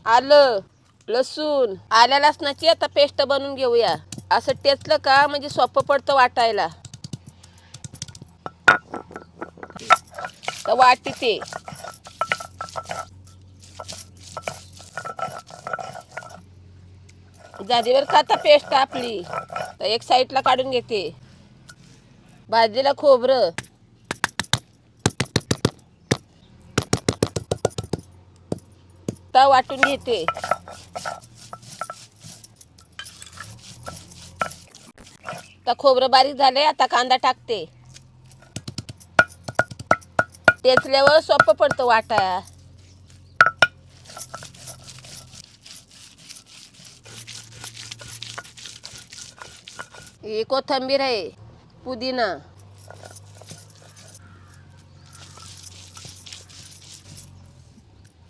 आलं, लसूण, आल्या लसणाची आता पेस्ट बनवून घेऊया. असं टेचलं का म्हणजे सोपं पडतं वाटायला. तर वाटी ते झालीवर का आता पेस्ट आपली. तर एक साईडला काढून घेते. भाजलेलं खोबरं, तर वाटून घेते. तर खोबरं बारीक झाले. आता कांदा टाकते. टेचल्यावर सोपं पडतं वाटाया. ही कोथिंबीर आहे, पुदिना,